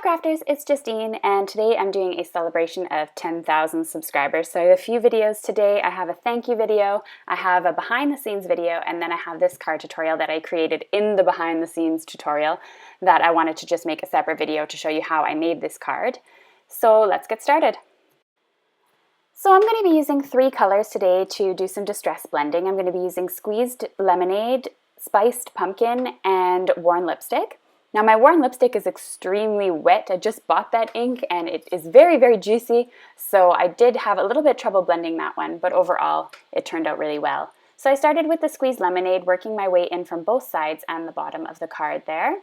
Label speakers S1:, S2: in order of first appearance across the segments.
S1: Crafters, it's Justine, and today I'm doing a celebration of 10,000 subscribers. So I have a few videos today. I have a thank you video, I have a behind the scenes video, and then I have this card tutorial that I created in the behind the scenes tutorial that I wanted to just make a separate video to show you how I made this card. So let's get started. So I'm going to be using 3 colors today to do some distress blending. I'm going to be using Squeezed Lemonade, Spiced Pumpkin, and Worn Lipstick. Now my Worn Lipstick is extremely wet. I just bought that ink and it is very, very juicy. So I did have a little bit of trouble blending that one, but overall it turned out really well. So I started with the Squeezed Lemonade, working my way in from both sides and the bottom of the card there.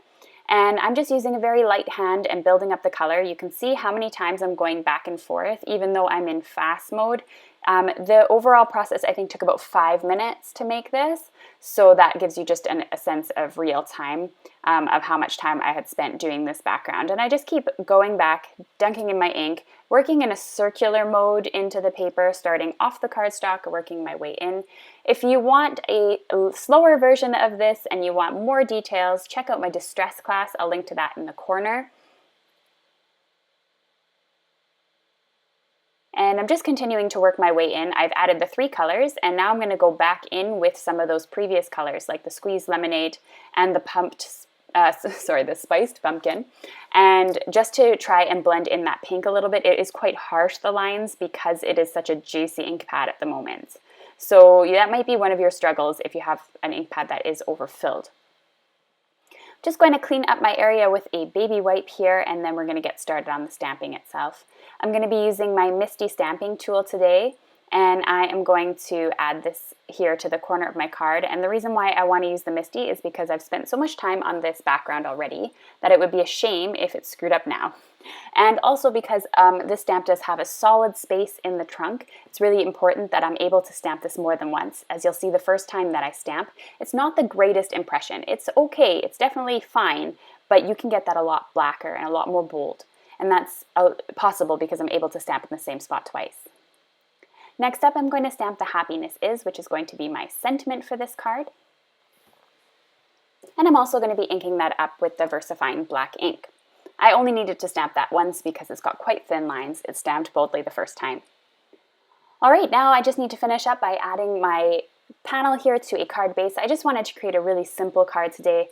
S1: And I'm just using a very light hand and building up the color. You can see how many times I'm going back and forth, even though I'm in fast mode. The overall process I think took about 5 minutes to make this, so that gives you just a sense of real time of how much time I had spent doing this background. And I just keep going back, dunking in my ink, working in a circular mode into the paper, starting off the cardstock, working my way in. If you want a slower version of this and you want more details, check out my distress class. I'll link to that in the corner. And I'm just continuing to work my way in. I've added the 3 colors, and now I'm going to go back in with some of those previous colors, like the Squeezed Lemonade and the Spiced Pumpkin. And just to try and blend in that pink a little bit, it is quite harsh, the lines, because it is such a juicy ink pad at the moment. So that might be one of your struggles if you have an ink pad that is overfilled. Just going to clean up my area with a baby wipe here, and then we're going to get started on the stamping itself. I'm going to be using my Misty stamping tool today, and I am going to add this here to the corner of my card. And the reason why I want to use the Misty is because I've spent so much time on this background already that it would be a shame if it's screwed up now. And also because this stamp does have a solid space in the trunk, it's really important that I'm able to stamp this more than once. As you'll see the first time that I stamp, it's not the greatest impression. It's okay, it's definitely fine, but you can get that a lot blacker and a lot more bold. And that's possible because I'm able to stamp in the same spot twice. Next up, I'm going to stamp the Happiness Is, which is going to be my sentiment for this card. And I'm also going to be inking that up with the VersaFine black ink. I only needed to stamp that once because it's got quite thin lines. It stamped boldly the first time. All right, now I just need to finish up by adding my panel here to a card base. I just wanted to create a really simple card today,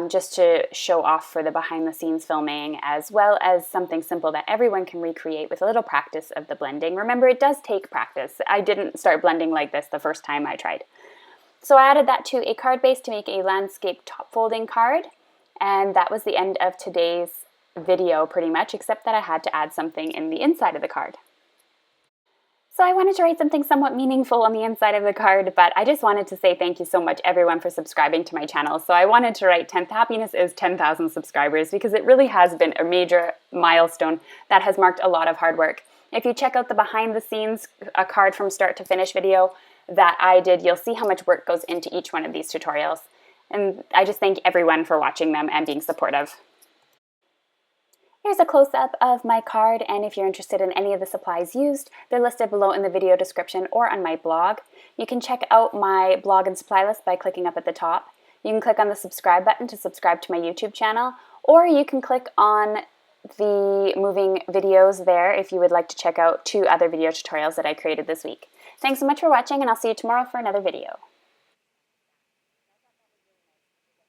S1: just to show off for the behind the scenes filming, as well as something simple that everyone can recreate with a little practice of the blending. Remember, it does take practice. I didn't start blending like this the first time I tried. So I added that to a card base to make a landscape top folding card, and that was the end of today's video pretty much, except that I had to add something in the inside of the card. So I wanted to write something somewhat meaningful on the inside of the card, but I just wanted to say thank you so much everyone for subscribing to my channel. So I wanted to write 10th Happiness is 10,000 subscribers because it really has been a major milestone that has marked a lot of hard work. If you check out the behind the scenes, a card from start to finish video that I did, you'll see how much work goes into each one of these tutorials. And I just thank everyone for watching them and being supportive. Here's a close-up of my card, and if you're interested in any of the supplies used, they're listed below in the video description or on my blog. You can check out my blog and supply list by clicking up at the top. You can click on the subscribe button to subscribe to my YouTube channel, or you can click on the moving videos there if you would like to check out 2 other video tutorials that I created this week. Thanks so much for watching, and I'll see you tomorrow for another video.